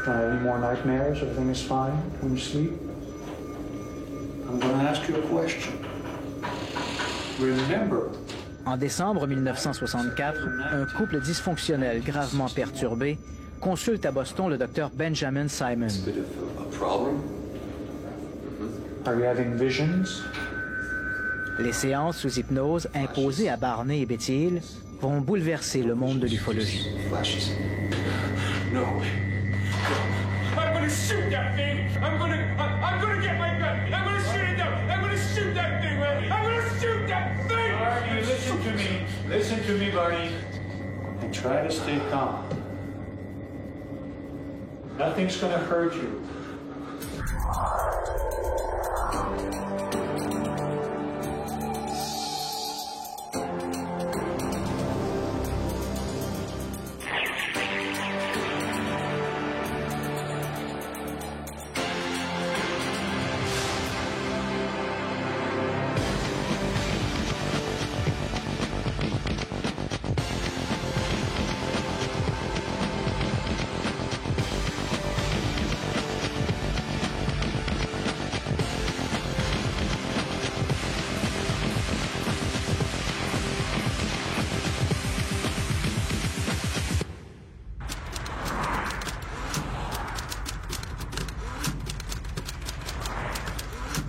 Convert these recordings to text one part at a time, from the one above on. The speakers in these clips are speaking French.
Don't have any more nightmares? Everything is fine when you sleep? I'm going to ask you a question. Remember. En décembre 1964, un couple dysfonctionnel gravement perturbé consulte à Boston le docteur Benjamin Simon. Are you having visions? Les séances sous hypnose imposées à Barney et Betty Hill vont bouleverser le monde de l'ufologie. No. I'm gonna shoot that thing! I'm gonna get my gun! I'm gonna shoot it down! I'm gonna shoot that thing, man! I'm gonna shoot that thing! Barney, listen to me. Listen to me, Barney. And try to stay calm. Nothing's gonna hurt you.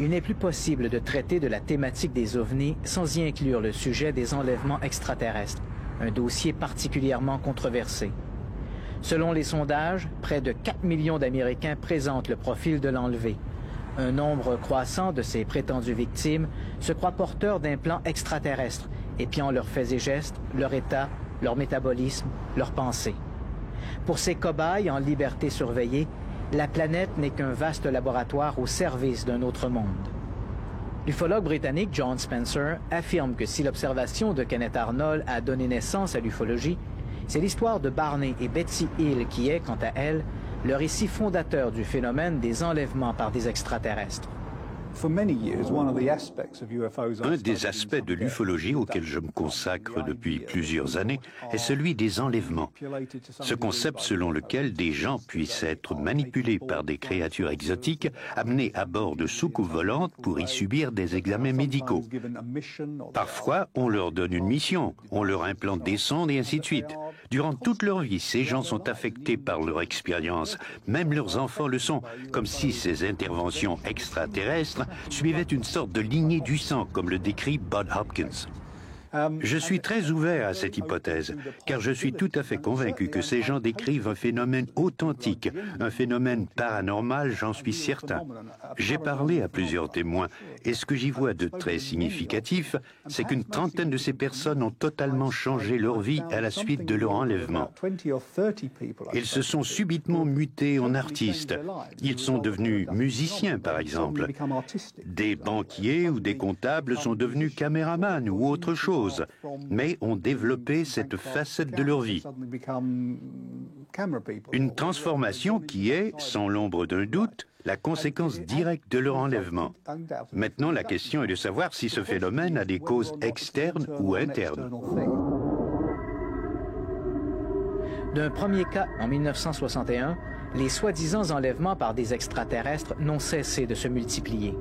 Il n'est plus possible de traiter de la thématique des ovnis sans y inclure le sujet des enlèvements extraterrestres, un dossier particulièrement controversé. Selon les sondages, près de 4 millions d'Américains présentent le profil de l'enlevé. Un nombre croissant de ces prétendues victimes se croient porteurs d'implants extraterrestres, épiant leurs faits et gestes, leur état, leur métabolisme, leurs pensées. Pour ces cobayes en liberté surveillée, la planète n'est qu'un vaste laboratoire au service d'un autre monde. L'ufologue britannique John Spencer affirme que si l'observation de Kenneth Arnold a donné naissance à l'ufologie, c'est l'histoire de Barney et Betty Hill qui est, quant à elle, le récit fondateur du phénomène des enlèvements par des extraterrestres. Un des aspects de l'ufologie auquel je me consacre depuis plusieurs années est celui des enlèvements. Ce concept selon lequel des gens puissent être manipulés par des créatures exotiques, amenés à bord de soucoupes volantes pour y subir des examens médicaux. Parfois, on leur donne une mission, on leur implante des sondes et ainsi de suite. Durant toute leur vie, ces gens sont affectés par leur expérience. Même leurs enfants le sont, comme si ces interventions extraterrestres suivaient une sorte de lignée du sang, comme le décrit Bud Hopkins. Je suis très ouvert à cette hypothèse, car je suis tout à fait convaincu que ces gens décrivent un phénomène authentique, un phénomène paranormal, j'en suis certain. J'ai parlé à plusieurs témoins, et ce que j'y vois de très significatif, c'est qu'une trentaine de ces personnes ont totalement changé leur vie à la suite de leur enlèvement. Ils se sont subitement mutés en artistes. Ils sont devenus musiciens, par exemple. Des banquiers ou des comptables sont devenus caméramans ou autre chose, mais ont développé cette facette de leur vie. Une transformation qui est, sans l'ombre d'un doute, la conséquence directe de leur enlèvement. Maintenant, la question est de savoir si ce phénomène a des causes externes ou internes. D'un premier cas en 1961, les soi-disant enlèvements par des extraterrestres n'ont cessé de se multiplier.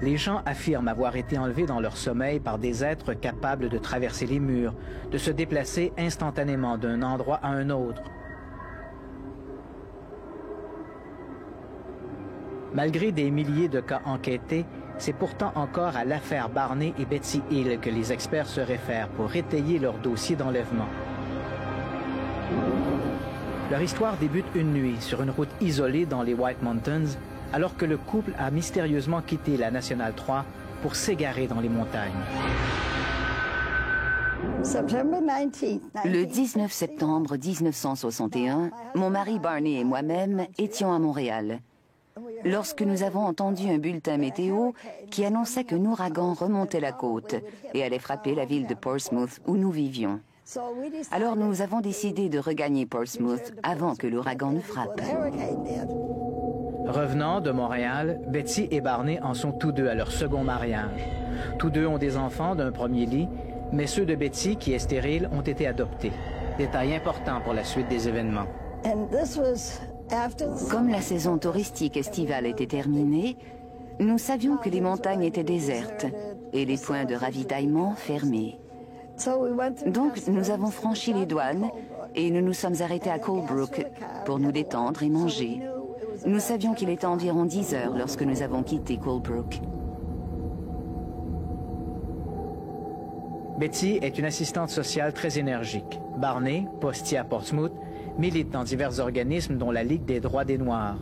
Les gens affirment avoir été enlevés dans leur sommeil par des êtres capables de traverser les murs, de se déplacer instantanément d'un endroit à un autre. Malgré des milliers de cas enquêtés, c'est pourtant encore à l'affaire Barney et Betty Hill que les experts se réfèrent pour étayer leur dossier d'enlèvement. Leur histoire débute une nuit sur une route isolée dans les White Mountains, alors que le couple a mystérieusement quitté la Nationale 3 pour s'égarer dans les montagnes. Le 19 septembre 1961, mon mari Barney et moi-même étions à Montréal, lorsque nous avons entendu un bulletin météo qui annonçait qu'un ouragan remontait la côte et allait frapper la ville de Portsmouth où nous vivions. Alors nous avons décidé de regagner Portsmouth avant que l'ouragan ne frappe. Revenant de Montréal, Betty et Barney en sont tous deux à leur second mariage. Tous deux ont des enfants d'un premier lit, mais ceux de Betty, qui est stérile, ont été adoptés. Détail important pour la suite des événements. Comme la saison touristique estivale était terminée, nous savions que les montagnes étaient désertes et les points de ravitaillement fermés. Donc nous avons franchi les douanes et nous nous sommes arrêtés à Colebrook pour nous détendre et manger. Nous savions qu'il était environ 10 heures lorsque nous avons quitté Colebrook. Betty est une assistante sociale très énergique. Barney, postier à Portsmouth, milite dans divers organismes dont la Ligue des droits des Noirs.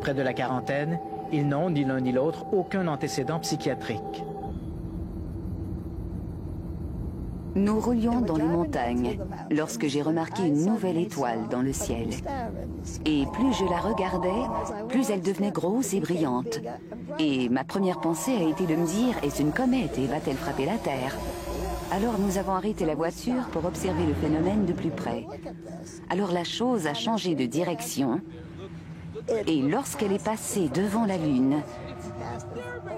Près de la quarantaine, ils n'ont, ni l'un ni l'autre, aucun antécédent psychiatrique. Nous roulions dans les montagnes lorsque j'ai remarqué une nouvelle étoile dans le ciel. Et plus je la regardais, plus elle devenait grosse et brillante. Et ma première pensée a été de me dire, est-ce une comète et va-t-elle frapper la Terre? Alors nous avons arrêté la voiture pour observer le phénomène de plus près. Alors la chose a changé de direction. Et lorsqu'elle est passée devant la Lune,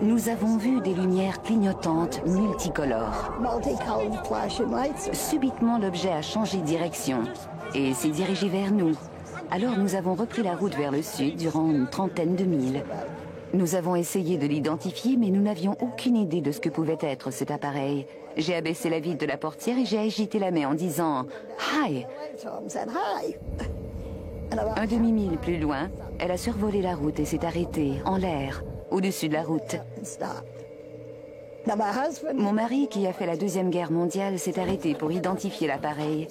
nous avons vu des lumières clignotantes multicolores. Subitement, l'objet a changé de direction et s'est dirigé vers nous. Alors nous avons repris la route vers le sud durant une trentaine de milles. Nous avons essayé de l'identifier, mais nous n'avions aucune idée de ce que pouvait être cet appareil. J'ai abaissé la vitre de la portière et j'ai agité la main en disant « Hi ». Un demi-mille plus loin, elle a survolé la route et s'est arrêtée, en l'air, au-dessus de la route. Mon mari, qui a fait la Deuxième Guerre mondiale, s'est arrêté pour identifier l'appareil.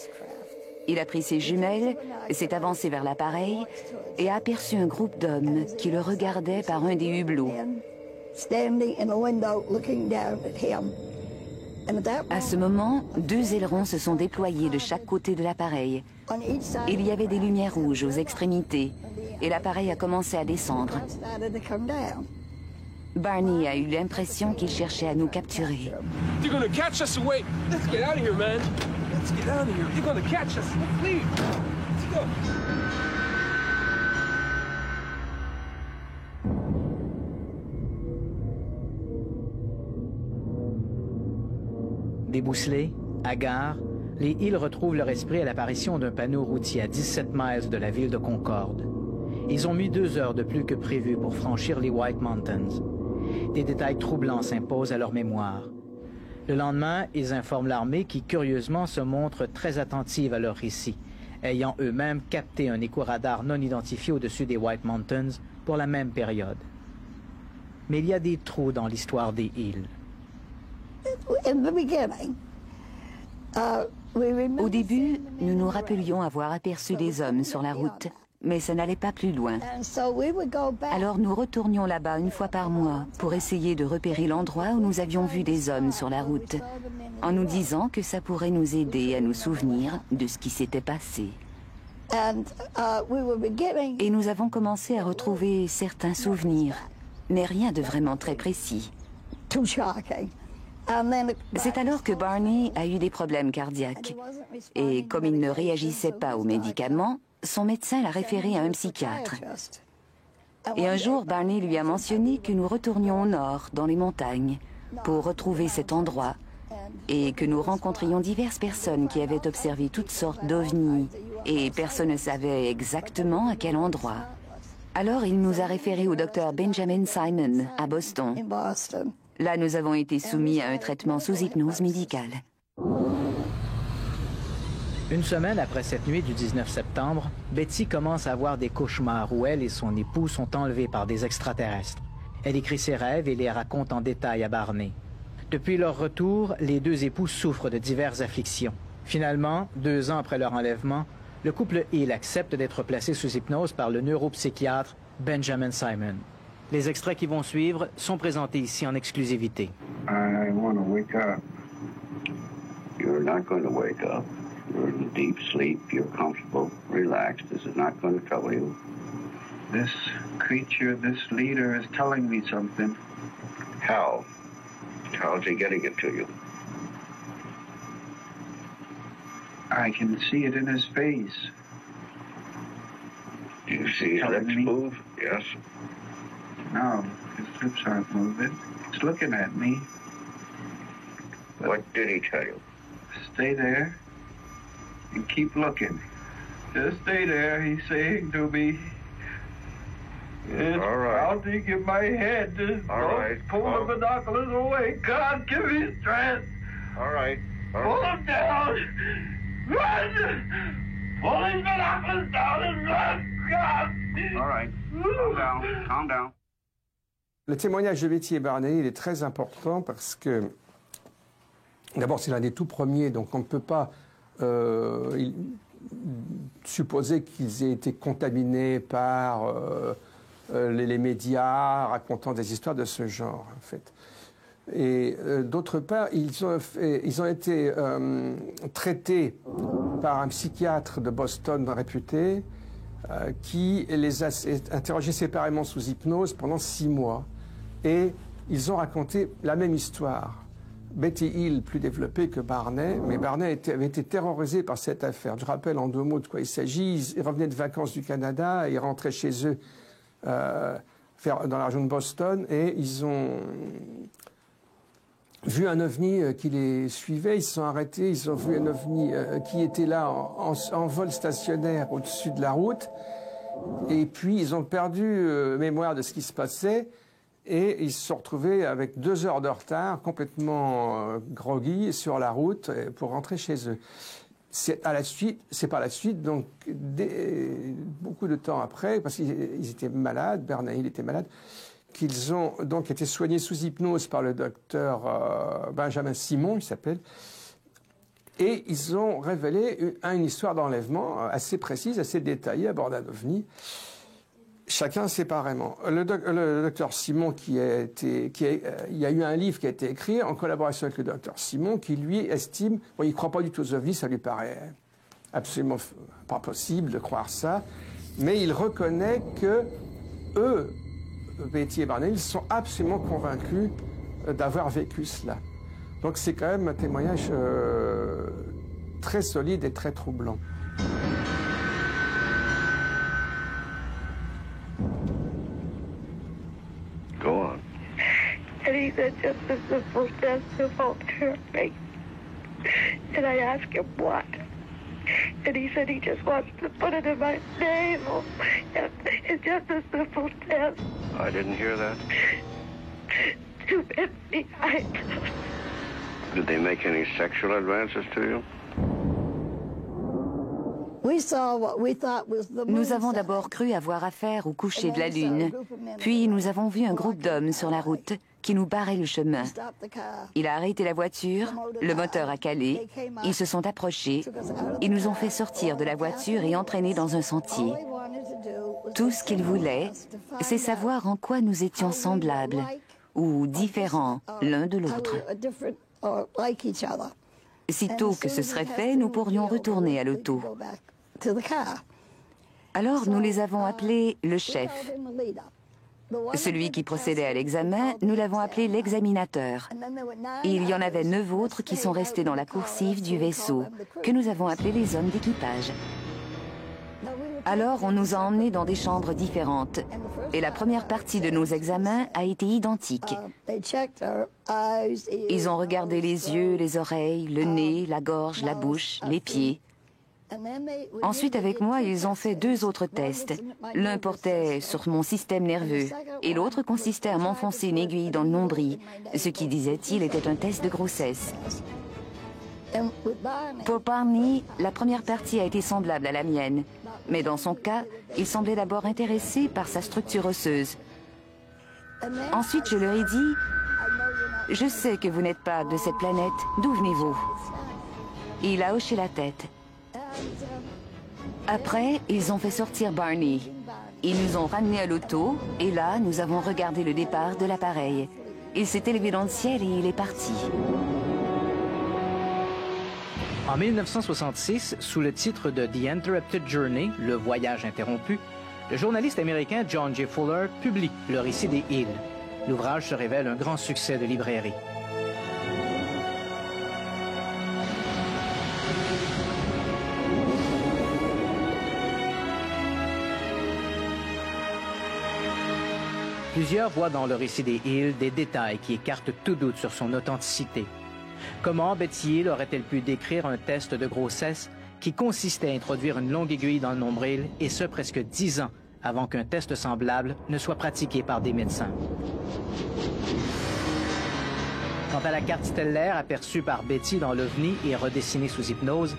Il a pris ses jumelles, s'est avancé vers l'appareil et a aperçu un groupe d'hommes qui le regardaient par un des hublots. À ce moment, 2 ailerons se sont déployés de chaque côté de l'appareil. Il y avait des lumières rouges aux extrémités et l'appareil a commencé à descendre. Barney a eu l'impression qu'il cherchait à nous capturer. You're gonna catch us away. Let's get out of here, man. Let's get out of here. You're gonna catch us. Let's leave. Let's go. Débousselés, hagards, les Hill retrouvent leur esprit à l'apparition d'un panneau routier à 17 miles de la ville de Concorde. Ils ont mis 2 heures de plus que prévu pour franchir les White Mountains. Des détails troublants s'imposent à leur mémoire. Le lendemain, ils informent l'armée qui, curieusement, se montre très attentive à leur récit, ayant eux-mêmes capté un écho-radar non identifié au-dessus des White Mountains pour la même période. Mais il y a des trous dans l'histoire des Hill. Au début, nous nous rappelions avoir aperçu des hommes sur la route, mais ça n'allait pas plus loin. Alors nous retournions là-bas une fois par mois pour essayer de repérer l'endroit où nous avions vu des hommes sur la route, en nous disant que ça pourrait nous aider à nous souvenir de ce qui s'était passé. Et nous avons commencé à retrouver certains souvenirs, mais rien de vraiment très précis. C'est alors que Barney a eu des problèmes cardiaques. Et comme il ne réagissait pas aux médicaments, son médecin l'a référé à un psychiatre. Et un jour, Barney lui a mentionné que nous retournions au nord, dans les montagnes, pour retrouver cet endroit, et que nous rencontrions diverses personnes qui avaient observé toutes sortes d'ovnis, et personne ne savait exactement à quel endroit. Alors il nous a référés au docteur Benjamin Simon, à Boston. Là, nous avons été soumis à un traitement sous hypnose médicale. Une semaine après cette nuit du 19 septembre, Betty commence à avoir des cauchemars où elle et son époux sont enlevés par des extraterrestres. Elle écrit ses rêves et les raconte en détail à Barney. Depuis leur retour, les 2 époux souffrent de diverses afflictions. Finalement, 2 ans après leur enlèvement, le couple Hill accepte d'être placé sous hypnose par le neuropsychiatre Benjamin Simon. Les extraits qui vont suivre sont présentés ici en exclusivité. I want to wake up. You're not going to wake up. You're in deep sleep. You're comfortable, relaxed. This is not going to trouble you. This creature, this leader is telling me something. How? How's he getting it to you? I can see it in his face. Do you see his lips move? Yes. No, his lips aren't moving. He's looking at me. What did he tell you? Stay there and keep looking. Just stay there, he's saying to me. It's pounding in my head. Pull the binoculars away. God, give me strength. All right. Pull them down. Run! Pull these binoculars down and run. God! All right. Calm down. Calm down. Le témoignage de Betty et Barney, il est très important parce que, d'abord, c'est l'un des tout premiers, donc on ne peut pas supposer qu'ils aient été contaminés par les médias racontant des histoires de ce genre, en fait. Et d'autre part, ils ont été traités par un psychiatre de Boston réputé qui les a interrogés séparément sous hypnose pendant 6 mois. Et ils ont raconté la même histoire. Betty Hill, plus développée que Barney, mais Barney avait été terrorisé par cette affaire. Je rappelle en 2 mots de quoi il s'agit. Ils revenaient de vacances du Canada, ils rentraient chez eux dans la région de Boston, et ils ont vu un ovni qui les suivait. Ils se sont arrêtés, ils ont vu un ovni qui était là en vol stationnaire au-dessus de la route. Et puis ils ont perdu mémoire de ce qui se passait. Et ils se sont retrouvés avec 2 heures de retard, complètement groggy sur la route pour rentrer chez eux. C'est par la suite, donc beaucoup de temps après, parce qu'ils étaient malades, Barney Hill était malade, qu'ils ont donc été soignés sous hypnose par le docteur Benjamin Simon, il s'appelle, et ils ont révélé une histoire d'enlèvement assez précise, assez détaillée à bord d'un ovni. Chacun séparément. Le docteur Simon, il y a eu un livre qui a été écrit en collaboration avec le docteur Simon, qui lui estime, bon, il ne croit pas du tout aux ovnis, ça lui paraît absolument pas possible de croire ça, mais il reconnaît que eux, Betty et Barney, ils sont absolument convaincus d'avoir vécu cela. Donc c'est quand même un témoignage très solide et très troublant. Go on. And he said, just a simple test of ulcer faith. And I asked him what. And he said he just wants to put it in my nasal. And it's just a simple test. I didn't hear that. To Betsy, Did they make any sexual advances to you? Nous avons d'abord cru avoir affaire au coucher de la lune, puis nous avons vu un groupe d'hommes sur la route qui nous barrait le chemin. Il a arrêté la voiture, le moteur a calé, ils se sont approchés, ils nous ont fait sortir de la voiture et entraîner dans un sentier. Tout ce qu'ils voulaient, c'est savoir en quoi nous étions semblables ou différents l'un de l'autre. Sitôt que ce serait fait, nous pourrions retourner à l'auto. Alors nous les avons appelés le chef. Celui qui procédait à l'examen, nous l'avons appelé l'examinateur. Et il y en avait 9 autres qui sont restés dans la coursive du vaisseau, que nous avons appelés les hommes d'équipage. Alors on nous a emmenés dans des chambres différentes, et la première partie de nos examens a été identique. Ils ont regardé les yeux, les oreilles, le nez, la gorge, la bouche, les pieds. Ensuite, avec moi, ils ont fait 2 autres tests. L'un portait sur mon système nerveux et l'autre consistait à m'enfoncer une aiguille dans le nombril, ce qui, disait-il, était un test de grossesse. Pour Barney, la première partie a été semblable à la mienne, mais dans son cas, il semblait d'abord intéressé par sa structure osseuse. Ensuite, je leur ai dit « Je sais que vous n'êtes pas de cette planète, d'où venez-vous » Il a hoché la tête. Après, ils ont fait sortir Barney. Ils nous ont ramenés à l'auto, et là, nous avons regardé le départ de l'appareil. Il s'est élevé dans le ciel et il est parti. En 1966, sous le titre de The Interrupted Journey, le voyage interrompu, le journaliste américain John J. Fuller publie le récit des Hill. L'ouvrage se révèle un grand succès de librairie. Plusieurs voient dans le récit des Hill des détails qui écartent tout doute sur son authenticité. Comment Betty Hill aurait-elle pu décrire un test de grossesse qui consistait à introduire une longue aiguille dans le nombril, et ce presque 10 ans avant qu'un test semblable ne soit pratiqué par des médecins. Quant à la carte stellaire aperçue par Betty dans l'OVNI et redessinée sous hypnose,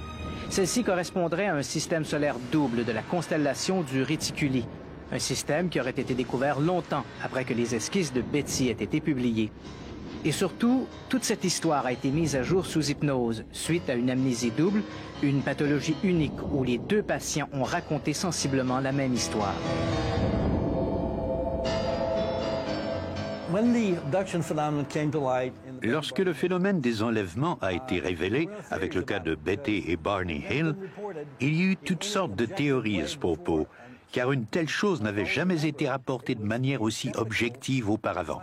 celle-ci correspondrait à un système solaire double de la constellation du Réticuli, un système qui aurait été découvert longtemps après que les esquisses de Betty aient été publiées. Et surtout, toute cette histoire a été mise à jour sous hypnose, suite à une amnésie double, une pathologie unique où les deux patients ont raconté sensiblement la même histoire. Lorsque le phénomène des enlèvements a été révélé, avec le cas de Betty et Barney Hill, il y a eu toutes sortes de théories à ce propos, car une telle chose n'avait jamais été rapportée de manière aussi objective auparavant.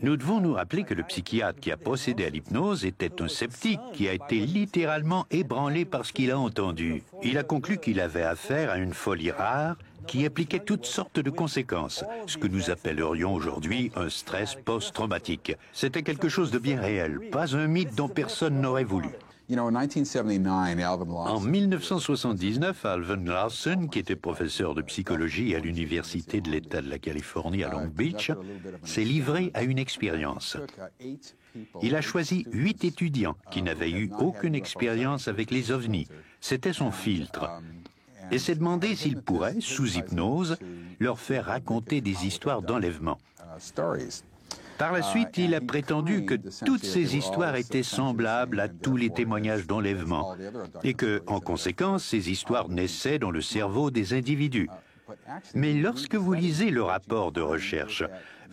Nous devons nous rappeler que le psychiatre qui a procédé à l'hypnose était un sceptique qui a été littéralement ébranlé par ce qu'il a entendu. Il a conclu qu'il avait affaire à une folie rare qui impliquait toutes sortes de conséquences, ce que nous appellerions aujourd'hui un stress post-traumatique. C'était quelque chose de bien réel, pas un mythe dont personne n'aurait voulu. En 1979, Alvin Larson, qui était professeur de psychologie à l'Université de l'État de la Californie à Long Beach, s'est livré à une expérience. Il a choisi 8 étudiants qui n'avaient eu aucune expérience avec les ovnis. C'était son filtre. Et s'est demandé s'il pourrait, sous hypnose, leur faire raconter des histoires d'enlèvement. Par la suite, il a prétendu que toutes ces histoires étaient semblables à tous les témoignages d'enlèvement et que, en conséquence, ces histoires naissaient dans le cerveau des individus. Mais lorsque vous lisez le rapport de recherche,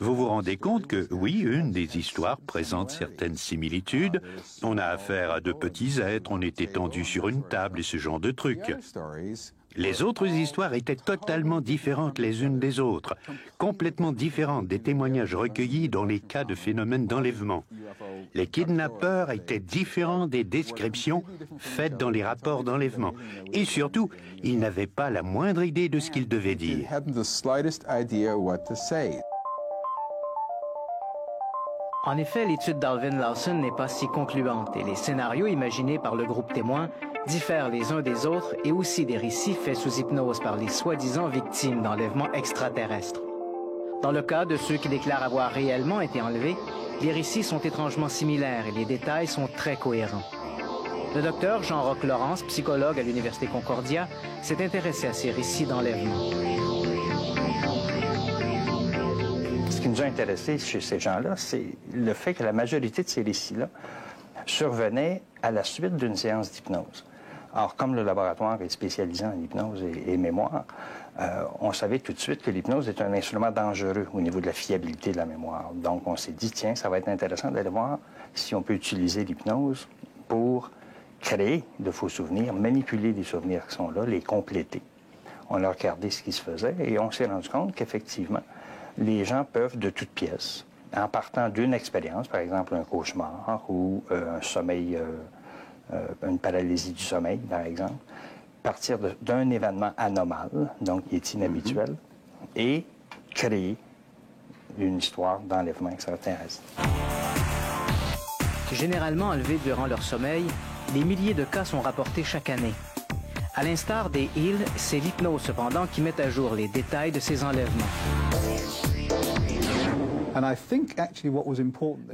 vous vous rendez compte que, oui, une des histoires présente certaines similitudes. On a affaire à de petits êtres, on est étendu sur une table et ce genre de trucs. Les autres histoires étaient totalement différentes les unes des autres, complètement différentes des témoignages recueillis dans les cas de phénomènes d'enlèvement. Les kidnappeurs étaient différents des descriptions faites dans les rapports d'enlèvement. Et surtout, ils n'avaient pas la moindre idée de ce qu'ils devaient dire. En effet, l'étude d'Alvin Larson n'est pas si concluante et les scénarios imaginés par le groupe témoin diffèrent les uns des autres et aussi des récits faits sous hypnose par les soi-disant victimes d'enlèvements extraterrestres. Dans le cas de ceux qui déclarent avoir réellement été enlevés, les récits sont étrangement similaires et les détails sont très cohérents. Le docteur Jean-Roch Laurence, psychologue à l'Université Concordia, s'est intéressé à ces récits d'enlèvement. Ce qui nous a intéressés chez ces gens-là, c'est le fait que la majorité de ces récits-là survenaient à la suite d'une séance d'hypnose. Or, comme le laboratoire est spécialisé en hypnose et mémoire, on savait tout de suite que l'hypnose est un instrument dangereux au niveau de la fiabilité de la mémoire. Donc, on s'est dit, tiens, ça va être intéressant d'aller voir si on peut utiliser l'hypnose pour créer de faux souvenirs, manipuler des souvenirs qui sont là, les compléter. On a regardé ce qui se faisait et on s'est rendu compte qu'effectivement, les gens peuvent, de toutes pièces, en partant d'une expérience, par exemple un cauchemar ou un sommeil, une paralysie du sommeil, par exemple, partir d'un événement anormal, donc qui est inhabituel, et créer une histoire d'enlèvement extraterrestre. Généralement enlevés durant leur sommeil, des milliers de cas sont rapportés chaque année. À l'instar des Hill, c'est l'hypnose cependant qui met à jour les détails de ces enlèvements.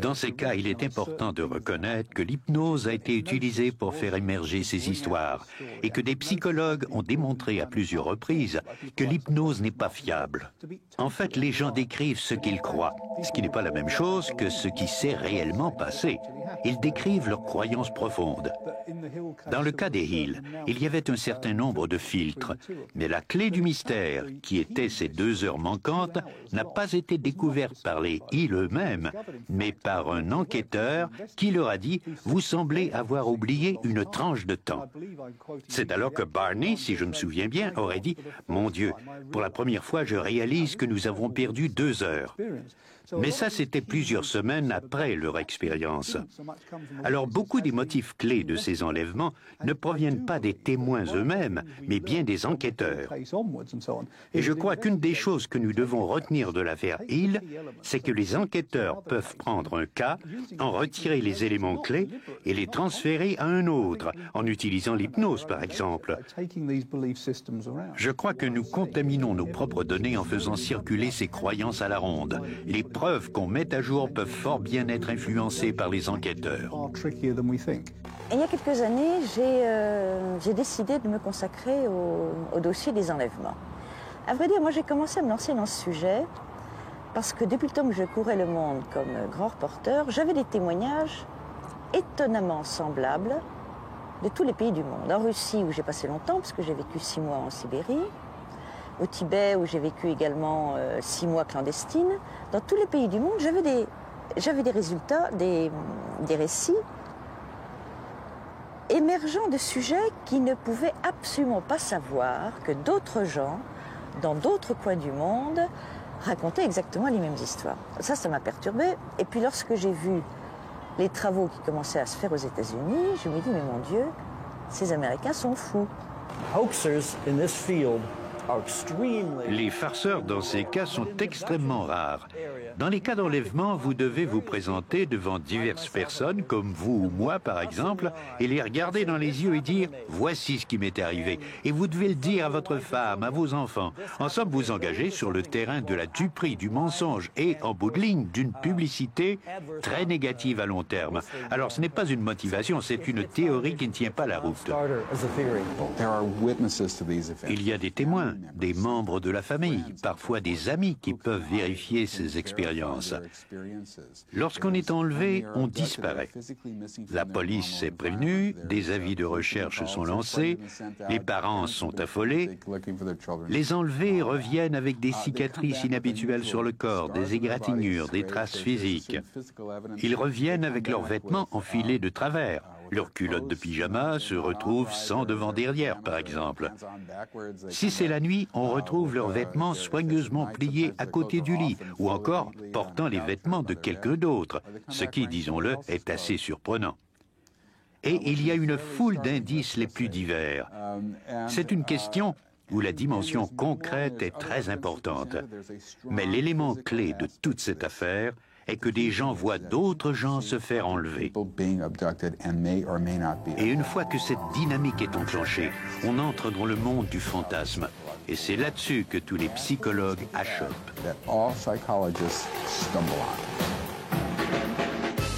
Dans ces cas, il est important de reconnaître que l'hypnose a été utilisée pour faire émerger ces histoires et que des psychologues ont démontré à plusieurs reprises que l'hypnose n'est pas fiable. En fait, les gens décrivent ce qu'ils croient, ce qui n'est pas la même chose que ce qui s'est réellement passé. Ils décrivent leurs croyances profondes. Dans le cas des Hill, il y avait un certain nombre de filtres, mais la clé du mystère, qui était ces 2 heures manquantes, n'a pas été découverte par les Hill eux-mêmes, mais par un enquêteur qui leur a dit « Vous semblez avoir oublié une tranche de temps ». C'est alors que Barney, si je me souviens bien, aurait dit « Mon Dieu, pour la première fois, je réalise que nous avons perdu 2 heures ». Mais ça, c'était plusieurs semaines après leur expérience. Alors, beaucoup des motifs clés de ces enlèvements ne proviennent pas des témoins eux-mêmes, mais bien des enquêteurs. Et je crois qu'une des choses que nous devons retenir de l'affaire Hill, c'est que les enquêteurs peuvent prendre un cas, en retirer les éléments clés et les transférer à un autre, en utilisant l'hypnose, par exemple. Je crois que nous contaminons nos propres données en faisant circuler ces croyances à la ronde. Les preuves qu'on met à jour peuvent fort bien être influencées par les enquêteurs. Il y a quelques années, j'ai décidé de me consacrer au dossier des enlèvements. À vrai dire, moi j'ai commencé à me lancer dans ce sujet parce que depuis le temps que je courais le monde comme grand reporter, j'avais des témoignages étonnamment semblables de tous les pays du monde. En Russie, où j'ai passé longtemps, parce que j'ai vécu 6 mois en Sibérie, au Tibet, où j'ai vécu également 6 mois clandestine. Dans tous les pays du monde, j'avais des résultats, des récits émergeant de sujets qui ne pouvaient absolument pas savoir que d'autres gens, dans d'autres coins du monde, racontaient exactement les mêmes histoires. Ça m'a perturbée. Et puis lorsque j'ai vu les travaux qui commençaient à se faire aux États-Unis, je me dis, mais mon Dieu, ces Américains sont fous. Les farceurs dans ces cas sont extrêmement rares. Dans les cas d'enlèvement, vous devez vous présenter devant diverses personnes, comme vous ou moi par exemple, et les regarder dans les yeux et dire « Voici ce qui m'est arrivé ». Et vous devez le dire à votre femme, à vos enfants. En somme, vous engagez sur le terrain de la duperie, du mensonge et, en bout de ligne, d'une publicité très négative à long terme. Alors ce n'est pas une motivation, c'est une théorie qui ne tient pas la route. Il y a des témoins, des membres de la famille, parfois des amis qui peuvent vérifier ces expériences. Lorsqu'on est enlevé, on disparaît. La police est prévenue, des avis de recherche sont lancés, les parents sont affolés. Les enlevés reviennent avec des cicatrices inhabituelles sur le corps, des égratignures, des traces physiques. Ils reviennent avec leurs vêtements enfilés de travers. Leurs culottes de pyjama se retrouvent sans devant-derrière, par exemple. Si c'est la nuit, on retrouve leurs vêtements soigneusement pliés à côté du lit, ou encore portant les vêtements de quelqu'un d'autre, ce qui, disons-le, est assez surprenant. Et il y a une foule d'indices les plus divers. C'est une question où la dimension concrète est très importante. Mais l'élément clé de toute cette affaire est que des gens voient d'autres gens se faire enlever. Et une fois que cette dynamique est enclenchée, on entre dans le monde du fantasme. Et c'est là-dessus que tous les psychologues achoppent.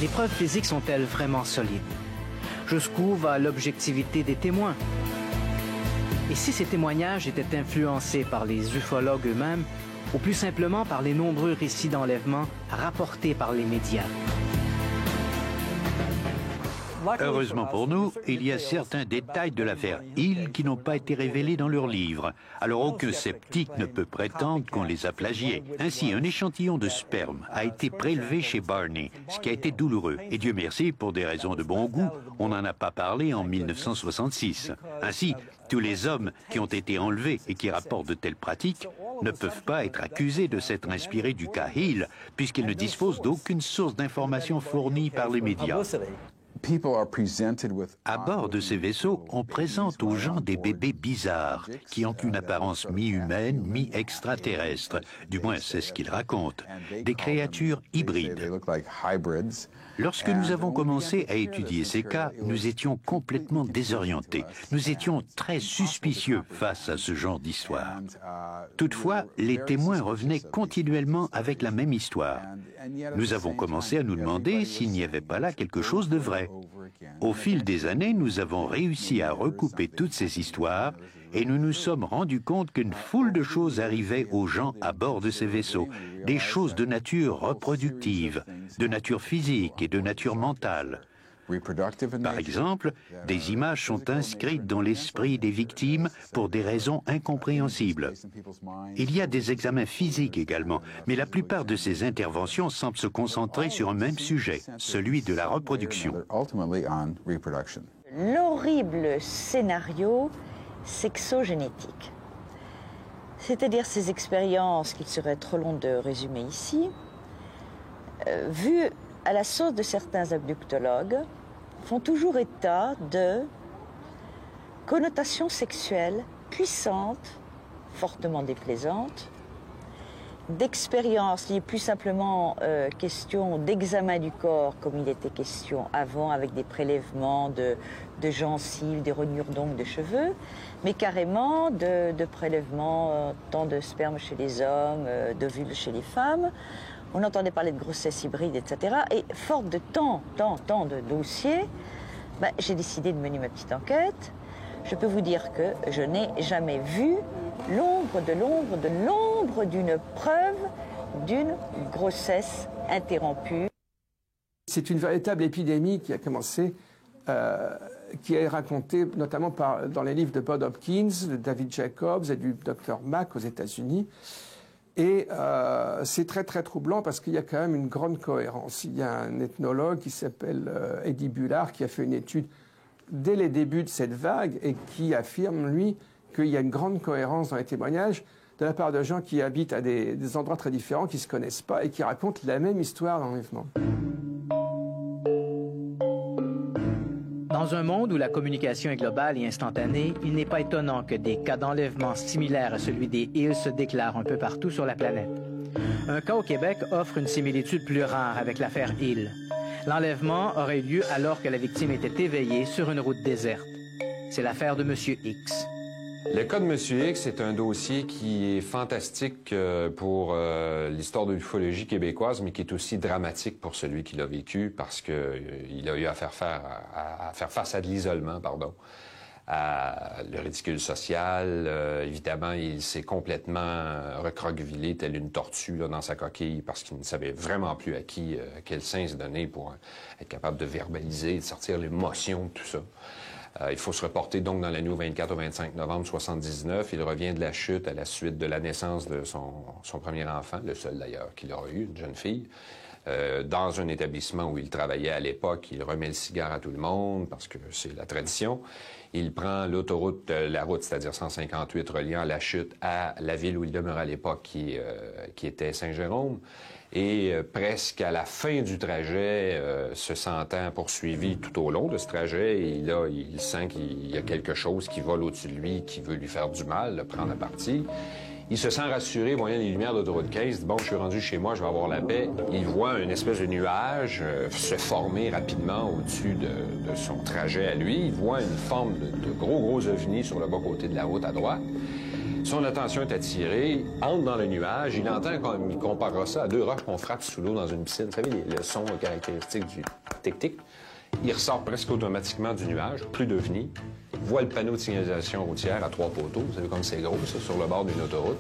Les preuves physiques sont-elles vraiment solides? Jusqu'où va l'objectivité des témoins? Et si ces témoignages étaient influencés par les ufologues eux-mêmes, ou plus simplement par les nombreux récits d'enlèvement rapportés par les médias? Heureusement pour nous, il y a certains détails de l'affaire Hill qui n'ont pas été révélés dans leurs livres. Alors aucun sceptique ne peut prétendre qu'on les a plagiés. Ainsi, un échantillon de sperme a été prélevé chez Barney, ce qui a été douloureux. Et Dieu merci, pour des raisons de bon goût, on n'en a pas parlé en 1966. Ainsi, tous les hommes qui ont été enlevés et qui rapportent de telles pratiques ne peuvent pas être accusés de s'être inspirés du cas Hill, puisqu'ils ne disposent d'aucune source d'information fournie par les médias. À bord de ces vaisseaux, on présente aux gens des bébés bizarres, qui ont une apparence mi-humaine, mi-extraterrestre. Du moins, c'est ce qu'ils racontent. Des créatures hybrides. Lorsque nous avons commencé à étudier ces cas, nous étions complètement désorientés. Nous étions très suspicieux face à ce genre d'histoire. Toutefois, les témoins revenaient continuellement avec la même histoire. Nous avons commencé à nous demander s'il n'y avait pas là quelque chose de vrai. Au fil des années, nous avons réussi à recouper toutes ces histoires et nous nous sommes rendus compte qu'une foule de choses arrivaient aux gens à bord de ces vaisseaux, des choses de nature reproductive, de nature physique et de nature mentale. Par exemple, des images sont inscrites dans l'esprit des victimes pour des raisons incompréhensibles. Il y a des examens physiques également, mais la plupart de ces interventions semblent se concentrer sur un même sujet, celui de la reproduction. L'horrible scénario sexogénétique, c'est-à-dire ces expériences qu'il serait trop long de résumer ici, vus à la sauce de certains abductologues, font toujours état de connotations sexuelles puissantes, fortement déplaisantes, d'expériences, il est plus simplement question d'examen du corps, comme il était question avant, avec des prélèvements de gencives, des rognures d'ongles, de cheveux, mais carrément de prélèvements tant de sperme chez les hommes, d'ovules chez les femmes. On entendait parler de grossesse hybride, etc. Et forte de tant de dossiers, j'ai décidé de mener ma petite enquête. Je peux vous dire que je n'ai jamais vu l'ombre d'une preuve d'une grossesse interrompue. C'est une véritable épidémie qui a commencé, qui est racontée notamment dans les livres de Bob Hopkins, de David Jacobs et du Dr Mack aux États-Unis. Et c'est très très troublant parce qu'il y a quand même une grande cohérence. Il y a un ethnologue qui s'appelle Eddie Bullard qui a fait une étude dès les débuts de cette vague et qui affirme, lui, qu'il y a une grande cohérence dans les témoignages de la part de gens qui habitent à des endroits très différents, qui ne se connaissent pas et qui racontent la même histoire d'enlèvement. Dans un monde où la communication est globale et instantanée, il n'est pas étonnant que des cas d'enlèvement similaires à celui des Hill se déclarent un peu partout sur la planète. Un cas au Québec offre une similitude plus rare avec l'affaire Hill. L'enlèvement aurait eu lieu alors que la victime était éveillée sur une route déserte. C'est l'affaire de M. X. Le cas de M. X est un dossier qui est fantastique pour l'histoire de l'ufologie québécoise, mais qui est aussi dramatique pour celui qui l'a vécu parce qu'il a eu à faire face à de l'isolement, à le ridicule social. Évidemment, il s'est complètement recroquevillé tel une tortue là, dans sa coquille parce qu'il ne savait vraiment plus à quel sein se donner pour être capable de verbaliser, de sortir l'émotion de tout ça. Il faut se reporter donc dans la nuit au 24 au 25 novembre 1979. Il revient de la chute à la suite de la naissance de son premier enfant, le seul d'ailleurs qu'il aura eu, une jeune fille. Dans un établissement où il travaillait à l'époque, il remet le cigare à tout le monde parce que c'est la tradition. Il prend l'autoroute, la route, c'est-à-dire 158, reliant la chute à la ville où il demeurait à l'époque, qui était Saint-Jérôme. Et presque à la fin du trajet, se sentant poursuivi tout au long de ce trajet, et là, il sent qu'il y a quelque chose qui vole au-dessus de lui, qui veut lui faire du mal, le prendre à partie. Il se sent rassuré, voyant les lumières d'autoroute 15, il dit « Bon, je suis rendu chez moi, je vais avoir la paix. » Il voit une espèce de nuage se former rapidement au-dessus de son trajet à lui. Il voit une forme de gros ovnis sur le bas-côté de la route à droite. Son attention est attirée, entre dans le nuage. Il entend, comme il comparera ça à deux roches qu'on frappe sous l'eau dans une piscine. Vous savez, le son caractéristique du tic-tic. Il ressort presque automatiquement du nuage, plus d'ovnis. Il voit le panneau de signalisation routière à 3 poteaux. Vous savez comme c'est gros, ça, sur le bord d'une autoroute.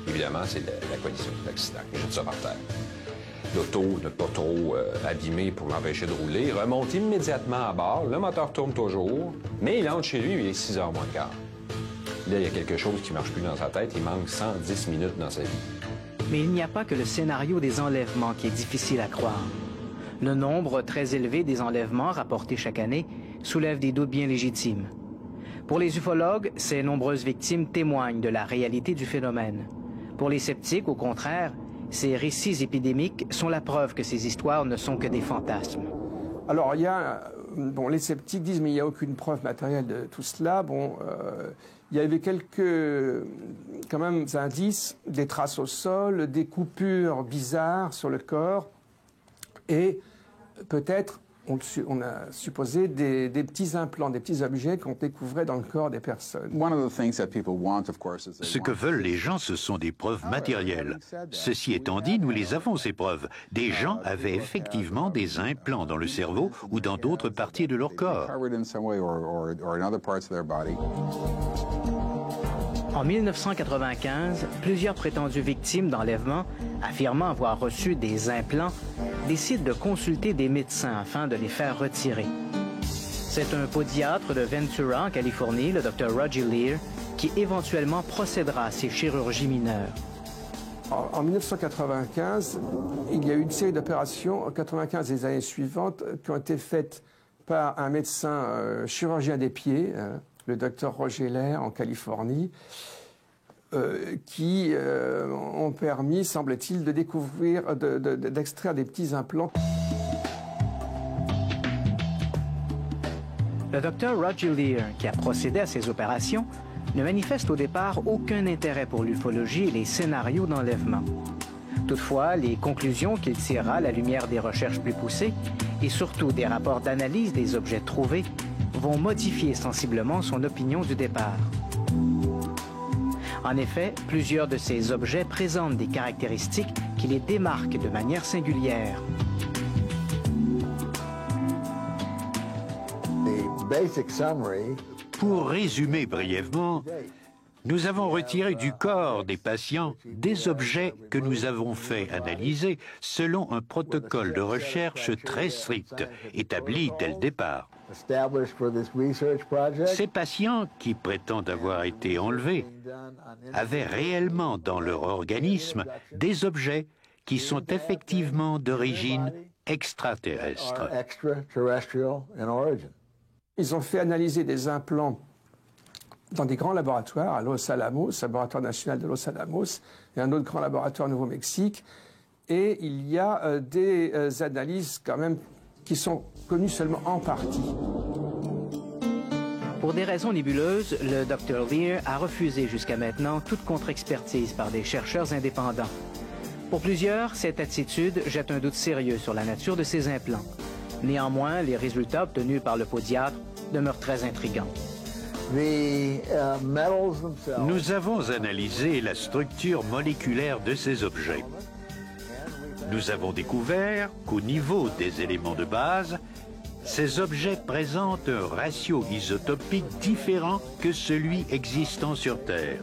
Évidemment, c'est la collision, l'accident. Il jette ça par terre. L'auto, ne pas trop abîmé pour l'empêcher de rouler, remonte immédiatement à bord. Le moteur tourne toujours, mais il entre chez lui, il est 6h moins le quart. Là, il y a quelque chose qui ne marche plus dans sa tête. Il manque 110 minutes dans sa vie. Mais il n'y a pas que le scénario des enlèvements qui est difficile à croire. Le nombre très élevé des enlèvements rapportés chaque année soulève des doutes bien légitimes. Pour les ufologues, ces nombreuses victimes témoignent de la réalité du phénomène. Pour les sceptiques, au contraire, ces récits épidémiques sont la preuve que ces histoires ne sont que des fantasmes. Alors, les sceptiques disent, mais il n'y a aucune preuve matérielle de tout cela. Il y avait quelques quand même indices, des traces au sol, des coupures bizarres sur le corps et peut-être, on a supposé des petits implants, des petits objets qu'on découvrait dans le corps des personnes. Ce que veulent les gens, ce sont des preuves matérielles. Ceci étant dit, nous les avons, ces preuves. Des gens avaient effectivement des implants dans le cerveau ou dans d'autres parties de leur corps. En 1995, plusieurs prétendues victimes d'enlèvement, affirmant avoir reçu des implants, décident de consulter des médecins afin de les faire retirer. C'est un podiatre de Ventura, en Californie, le Dr Roger Lear, qui éventuellement procédera à ces chirurgies mineures. En 1995, il y a eu une série d'opérations, en 1995 et les années suivantes, qui ont été faites par un médecin chirurgien des pieds, le Dr Roger Lear en Californie. qui ont permis, semble-t-il, de découvrir, d'extraire des petits implants. Le docteur Roger Leir, qui a procédé à ces opérations, ne manifeste au départ aucun intérêt pour l'ufologie et les scénarios d'enlèvement. Toutefois, les conclusions qu'il tirera à la lumière des recherches plus poussées et surtout des rapports d'analyse des objets trouvés vont modifier sensiblement son opinion du départ. En effet, plusieurs de ces objets présentent des caractéristiques qui les démarquent de manière singulière. Pour résumer brièvement, nous avons retiré du corps des patients des objets que nous avons fait analyser selon un protocole de recherche très strict, établi dès le départ. Ces patients, qui prétendent avoir été enlevés, avaient réellement dans leur organisme des objets qui sont effectivement d'origine extraterrestre. Ils ont fait analyser des implants dans des grands laboratoires, à Los Alamos, laboratoire national de Los Alamos, et un autre grand laboratoire au Nouveau-Mexique. Et il y a des analyses quand même qui sont connues seulement en partie. Pour des raisons nébuleuses, le Dr. Leir a refusé jusqu'à maintenant toute contre-expertise par des chercheurs indépendants. Pour plusieurs, cette attitude jette un doute sérieux sur la nature de ces implants. Néanmoins, les résultats obtenus par le podiatre demeurent très intrigants. Nous avons analysé la structure moléculaire de ces objets. Nous avons découvert qu'au niveau des éléments de base, ces objets présentent un ratio isotopique différent que celui existant sur Terre.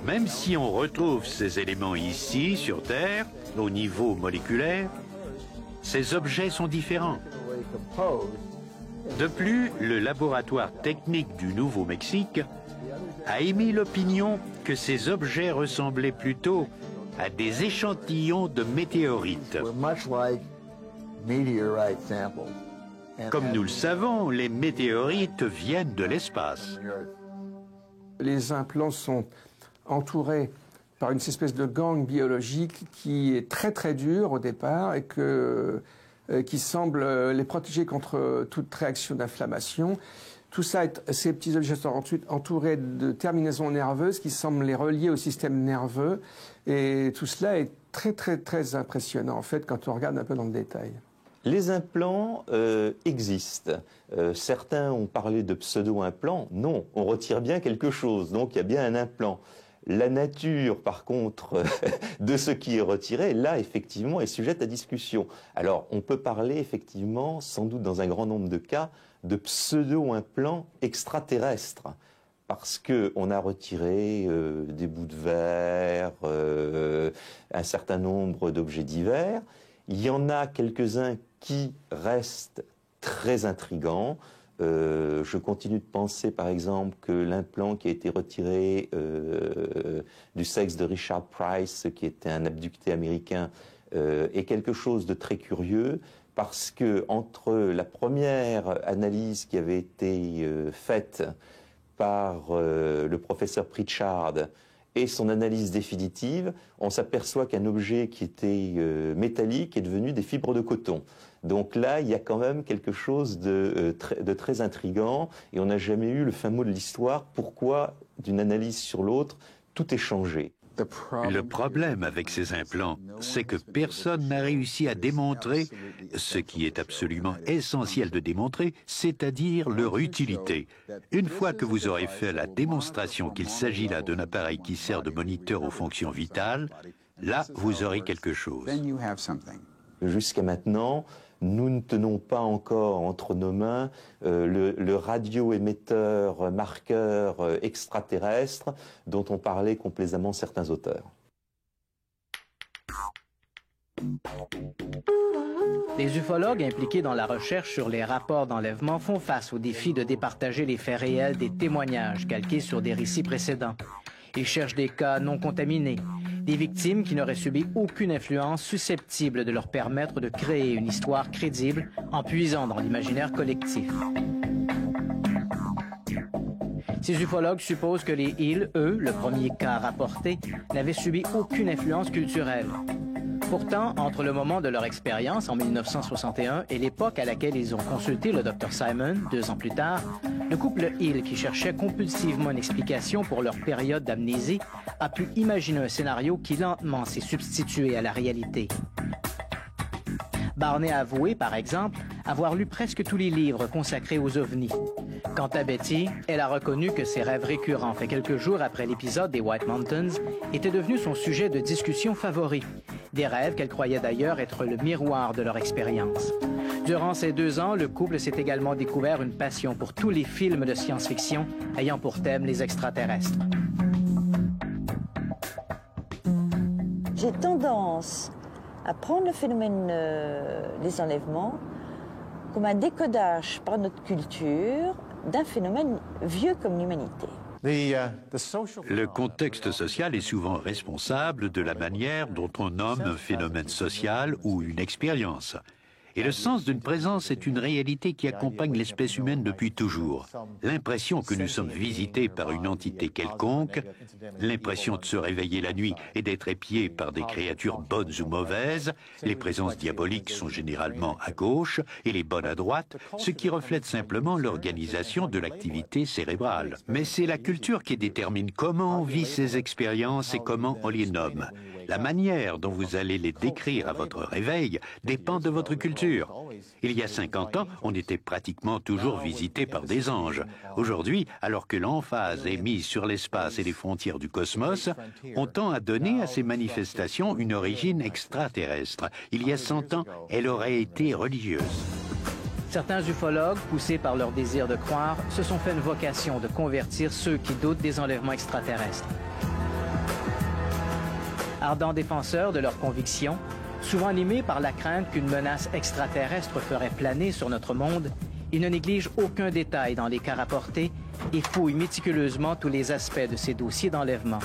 Même si on retrouve ces éléments ici, sur Terre, au niveau moléculaire, ces objets sont différents. De plus, le laboratoire technique du Nouveau-Mexique a émis l'opinion que ces objets ressemblaient plutôt à des échantillons de météorites. Comme nous le savons, les météorites viennent de l'espace. Les implants sont entourés par une espèce de gangue biologique qui est très très dur au départ et qui semble les protéger contre toute réaction d'inflammation. Tout ça, ces petits objets sont ensuite entourés de terminaisons nerveuses qui semblent les relier au système nerveux. Et tout cela est très très très impressionnant en fait quand on regarde un peu dans le détail. Les implants existent. Certains ont parlé de pseudo-implants. Non, on retire bien quelque chose, donc il y a bien un implant. La nature, par contre, de ce qui est retiré, là, effectivement, est sujette à discussion. Alors, on peut parler, effectivement, sans doute dans un grand nombre de cas, de pseudo-implants extraterrestres. Parce qu'on a retiré des bouts de verre, un certain nombre d'objets divers. Il y en a quelques-uns qui restent très intrigants. Je continue de penser, par exemple, que l'implant qui a été retiré du sexe de Richard Price, qui était un abducté américain, est quelque chose de très curieux, parce que entre la première analyse qui avait été faite par le professeur Pritchard et son analyse définitive, on s'aperçoit qu'un objet qui était métallique est devenu des fibres de coton. Donc là, il y a quand même quelque chose de très intriguant et on n'a jamais eu le fin mot de l'histoire. Pourquoi, d'une analyse sur l'autre, tout est changé. Le problème avec ces implants, c'est que personne n'a réussi à démontrer ce qui est absolument essentiel de démontrer, c'est-à-dire leur utilité. Une fois que vous aurez fait la démonstration qu'il s'agit là d'un appareil qui sert de moniteur aux fonctions vitales, là, vous aurez quelque chose. Jusqu'à maintenant, nous ne tenons pas encore entre nos mains le radioémetteur marqueur extraterrestre dont ont parlé complaisamment certains auteurs. Les ufologues impliqués dans la recherche sur les rapports d'enlèvement font face au défi de départager les faits réels des témoignages calqués sur des récits précédents. Ils cherchent des cas non contaminés, des victimes qui n'auraient subi aucune influence susceptible de leur permettre de créer une histoire crédible en puisant dans l'imaginaire collectif. Ces ufologues supposent que les Hill, eux, le premier cas rapporté, n'avaient subi aucune influence culturelle. Pourtant, entre le moment de leur expérience en 1961 et l'époque à laquelle ils ont consulté le Dr Simon, 2 ans plus tard, le couple Hill, qui cherchait compulsivement une explication pour leur période d'amnésie, a pu imaginer un scénario qui lentement s'est substitué à la réalité. Barney a avoué, par exemple, avoir lu presque tous les livres consacrés aux ovnis. Quant à Betty, elle a reconnu que ses rêves récurrents, fait quelques jours après l'épisode des White Mountains, étaient devenus son sujet de discussion favori. Des rêves qu'elle croyait d'ailleurs être le miroir de leur expérience. Durant ces 2 ans, le couple s'est également découvert une passion pour tous les films de science-fiction ayant pour thème les extraterrestres. J'ai tendance à prendre le phénomène des enlèvements comme un décodage par notre culture d'un phénomène vieux comme l'humanité. Le contexte social est souvent responsable de la manière dont on nomme un phénomène social ou une expérience. Et le sens d'une présence est une réalité qui accompagne l'espèce humaine depuis toujours. L'impression que nous sommes visités par une entité quelconque, l'impression de se réveiller la nuit et d'être épiés par des créatures bonnes ou mauvaises, les présences diaboliques sont généralement à gauche et les bonnes à droite, ce qui reflète simplement l'organisation de l'activité cérébrale. Mais c'est la culture qui détermine comment on vit ces expériences et comment on les nomme. La manière dont vous allez les décrire à votre réveil dépend de votre culture. Il y a 50 ans, on était pratiquement toujours visité par des anges. Aujourd'hui, alors que l'emphase est mise sur l'espace et les frontières du cosmos, on tend à donner à ces manifestations une origine extraterrestre. Il y a 100 ans, elle aurait été religieuse. Certains ufologues, poussés par leur désir de croire, se sont fait une vocation de convertir ceux qui doutent des enlèvements extraterrestres. Ardents défenseurs de leurs convictions, souvent animés par la crainte qu'une menace extraterrestre ferait planer sur notre monde, ils ne négligent aucun détail dans les cas rapportés et fouillent méticuleusement tous les aspects de ces dossiers d'enlèvement.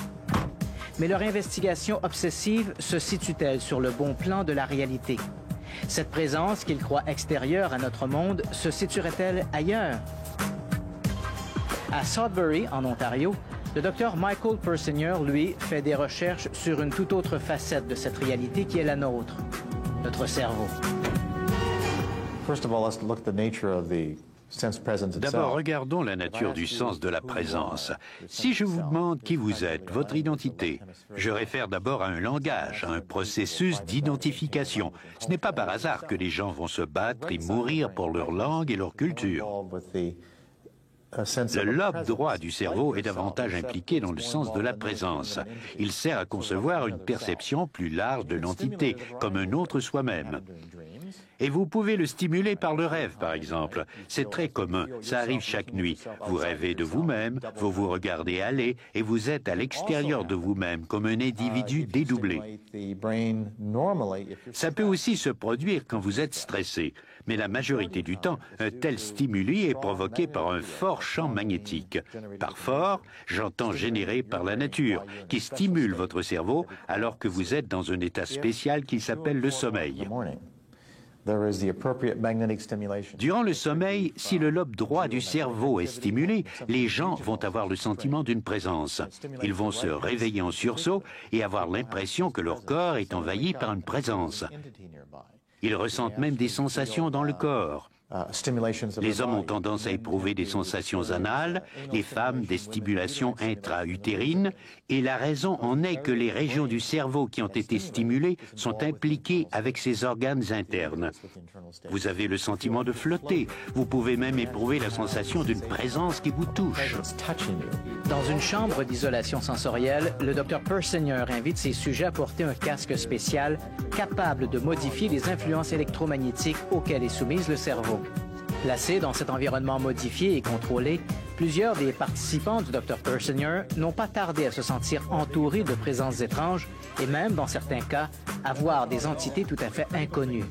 Mais leur investigation obsessive se situe-t-elle sur le bon plan de la réalité? Cette présence qu'ils croient extérieure à notre monde se situerait-elle ailleurs? À Sudbury, en Ontario, le docteur Michael Persinger, lui, fait des recherches sur une toute autre facette de cette réalité qui est la nôtre, notre cerveau. D'abord, regardons la nature du sens de la présence. Si je vous demande qui vous êtes, votre identité, je réfère d'abord à un langage, à un processus d'identification. Ce n'est pas par hasard que les gens vont se battre et mourir pour leur langue et leur culture. Le lobe droit du cerveau est davantage impliqué dans le sens de la présence. Il sert à concevoir une perception plus large de l'entité, comme un autre soi-même. Et vous pouvez le stimuler par le rêve, par exemple. C'est très commun, ça arrive chaque nuit. Vous rêvez de vous-même, vous vous regardez aller, et vous êtes à l'extérieur de vous-même, comme un individu dédoublé. Ça peut aussi se produire quand vous êtes stressé. Mais la majorité du temps, un tel stimuli est provoqué par un fort champ magnétique. Par fort, j'entends généré par la nature, qui stimule votre cerveau alors que vous êtes dans un état spécial qui s'appelle le sommeil. Durant le sommeil, si le lobe droit du cerveau est stimulé, les gens vont avoir le sentiment d'une présence. Ils vont se réveiller en sursaut et avoir l'impression que leur corps est envahi par une présence. Ils ressentent même des sensations dans le corps. Les hommes ont tendance à éprouver des sensations anales, les femmes des stimulations intra-utérines, et la raison en est que les régions du cerveau qui ont été stimulées sont impliquées avec ces organes internes. Vous avez le sentiment de flotter, vous pouvez même éprouver la sensation d'une présence qui vous touche. Dans une chambre d'isolation sensorielle, le Dr Persinger invite ses sujets à porter un casque spécial capable de modifier les influences électromagnétiques auxquelles est soumise le cerveau. Placés dans cet environnement modifié et contrôlé, plusieurs des participants du Dr Persinger n'ont pas tardé à se sentir entourés de présences étranges et même, dans certains cas, à voir des entités tout à fait inconnues.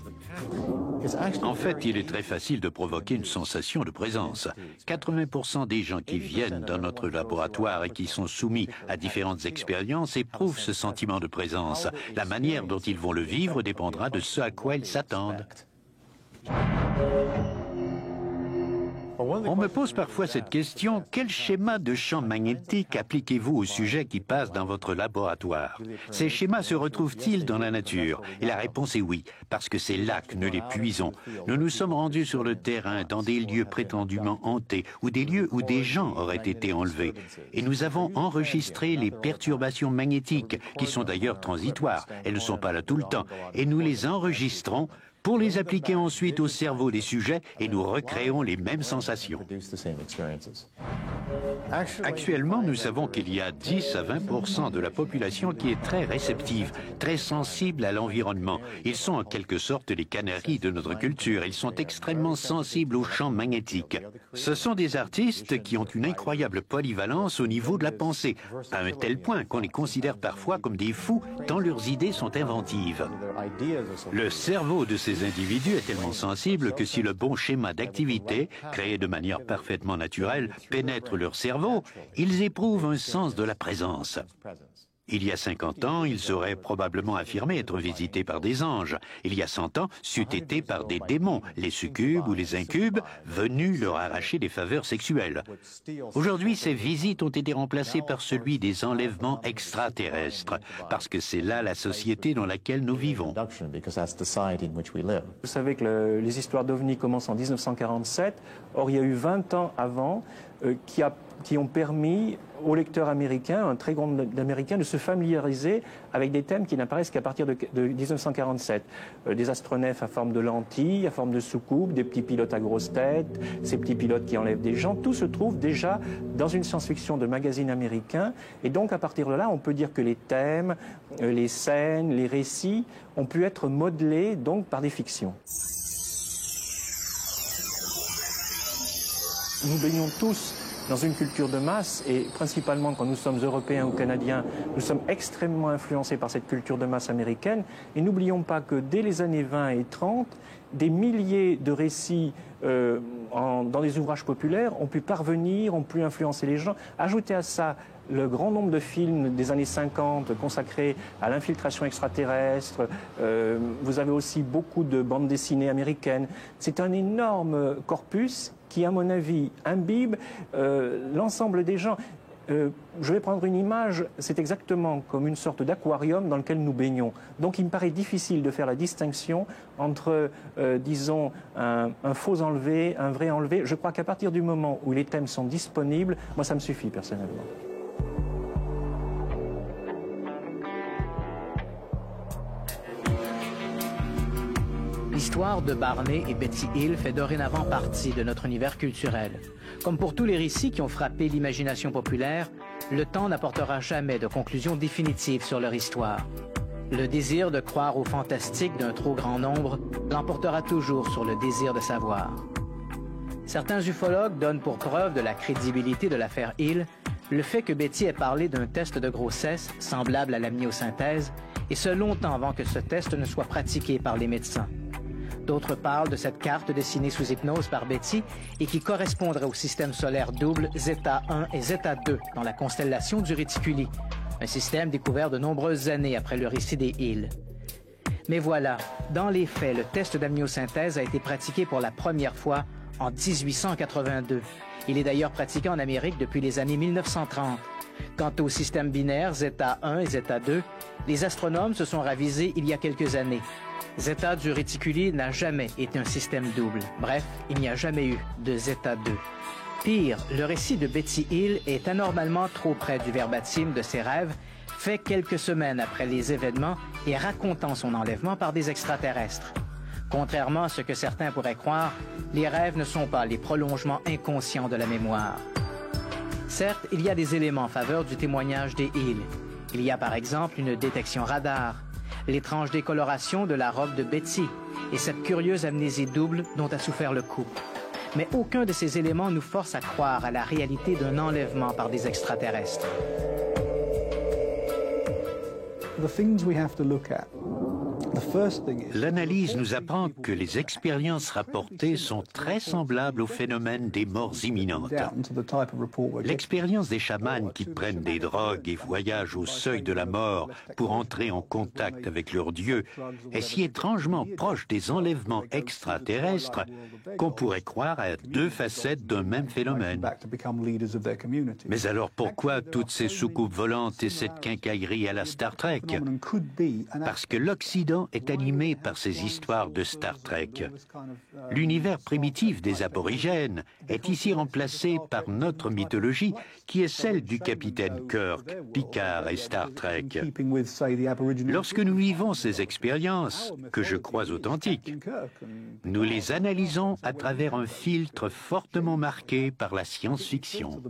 En fait, il est très facile de provoquer une sensation de présence. 80% des gens qui viennent dans notre laboratoire et qui sont soumis à différentes expériences éprouvent ce sentiment de présence. La manière dont ils vont le vivre dépendra de ce à quoi ils s'attendent. On me pose parfois cette question, quel schéma de champ magnétique appliquez-vous aux sujets qui passent dans votre laboratoire? Ces schémas se retrouvent-ils dans la nature? Et la réponse est oui, parce que c'est là que nous les puisons. Nous nous sommes rendus sur le terrain, dans des lieux prétendument hantés, ou des lieux où des gens auraient été enlevés. Et nous avons enregistré les perturbations magnétiques, qui sont d'ailleurs transitoires. Elles ne sont pas là tout le temps. Et nous les enregistrons pour les appliquer ensuite au cerveau des sujets et nous recréons les mêmes sensations. Actuellement, nous savons qu'il y a 10 à 20% de la population qui est très réceptive, très sensible à l'environnement. Ils sont en quelque sorte les canaris de notre culture. Ils sont extrêmement sensibles aux champs magnétiques. Ce sont des artistes qui ont une incroyable polyvalence au niveau de la pensée, à un tel point qu'on les considère parfois comme des fous tant leurs idées sont inventives. Le cerveau de ces individus est tellement sensible que si le bon schéma d'activité, créé de manière parfaitement naturelle, pénètre leur cerveau, ils éprouvent un sens de la présence. Il y a 50 ans, ils auraient probablement affirmé être visités par des anges. Il y a 100 ans, c'eût été par des démons, les succubes ou les incubes, venus leur arracher des faveurs sexuelles. Aujourd'hui, ces visites ont été remplacées par celui des enlèvements extraterrestres, parce que c'est là la société dans laquelle nous vivons. Vous savez que les histoires d'OVNI commencent en 1947. Or, il y a eu 20 ans avant qui ont permis aux lecteurs américains, un très grand nombre d'Américains, de se familiariser avec des thèmes qui n'apparaissent qu'à partir de 1947. Des astronefs à forme de lentilles, à forme de soucoupe, des petits pilotes à grosse tête, ces petits pilotes qui enlèvent des gens, tout se trouve déjà dans une science-fiction de magazines américains. Et donc, à partir de là, on peut dire que les thèmes, les scènes, les récits ont pu être modelés donc par des fictions. Nous baignons tous dans une culture de masse, et principalement quand nous sommes Européens ou Canadiens, nous sommes extrêmement influencés par cette culture de masse américaine. Et n'oublions pas que dès les années 20 et 30, des milliers de récits dans des ouvrages populaires ont pu parvenir, ont pu influencer les gens. Ajoutez à ça le grand nombre de films des années 50 consacrés à l'infiltration extraterrestre. Vous avez aussi beaucoup de bandes dessinées américaines. C'est un énorme corpus qui, à mon avis, imbibe l'ensemble des gens. Je vais prendre une image, c'est exactement comme une sorte d'aquarium dans lequel nous baignons. Donc il me paraît difficile de faire la distinction entre, disons, un faux enlevé, un vrai enlevé. Je crois qu'à partir du moment où les thèmes sont disponibles, moi ça me suffit personnellement. L'histoire de Barney et Betty Hill fait dorénavant partie de notre univers culturel. Comme pour tous les récits qui ont frappé l'imagination populaire, le temps n'apportera jamais de conclusion définitive sur leur histoire. Le désir de croire au fantastique d'un trop grand nombre l'emportera toujours sur le désir de savoir. Certains ufologues donnent pour preuve de la crédibilité de l'affaire Hill le fait que Betty ait parlé d'un test de grossesse semblable à la myosynthèse, et ce longtemps avant que ce test ne soit pratiqué par les médecins. D'autres parlent de cette carte dessinée sous hypnose par Betty et qui correspondrait au système solaire double Zeta 1 et Zeta 2 dans la constellation du Réticuli, un système découvert de nombreuses années après le récit des Hill. Mais voilà, dans les faits, le test d'amniosynthèse a été pratiqué pour la première fois en 1882. Il est d'ailleurs pratiqué en Amérique depuis les années 1930. Quant au système binaire Zeta 1 et Zeta 2, les astronomes se sont ravisés il y a quelques années. Zeta du Réticuli n'a jamais été un système double. Bref, il n'y a jamais eu de Zeta 2. Pire, le récit de Betty Hill est anormalement trop près du verbatim de ses rêves, fait quelques semaines après les événements et racontant son enlèvement par des extraterrestres. Contrairement à ce que certains pourraient croire, les rêves ne sont pas les prolongements inconscients de la mémoire. Certes, il y a des éléments en faveur du témoignage des Hill. Il y a par exemple une détection radar, l'étrange décoloration de la robe de Betty et cette curieuse amnésie double dont a souffert le couple. Mais aucun de ces éléments nous force à croire à la réalité d'un enlèvement par des extraterrestres. The things we have to look at L'analyse nous apprend que les expériences rapportées sont très semblables au phénomène des morts imminentes. L'expérience des chamans qui prennent des drogues et voyagent au seuil de la mort pour entrer en contact avec leur dieu est si étrangement proche des enlèvements extraterrestres qu'on pourrait croire à deux facettes d'un même phénomène. Mais alors pourquoi toutes ces soucoupes volantes et cette quincaillerie à la Star Trek? Parce que l'Occident est animé par ces histoires de Star Trek. L'univers primitif des aborigènes est ici remplacé par notre mythologie qui est celle du capitaine Kirk, Picard et Star Trek. Lorsque nous vivons ces expériences, que je crois authentiques, nous les analysons à travers un filtre fortement marqué par la science-fiction.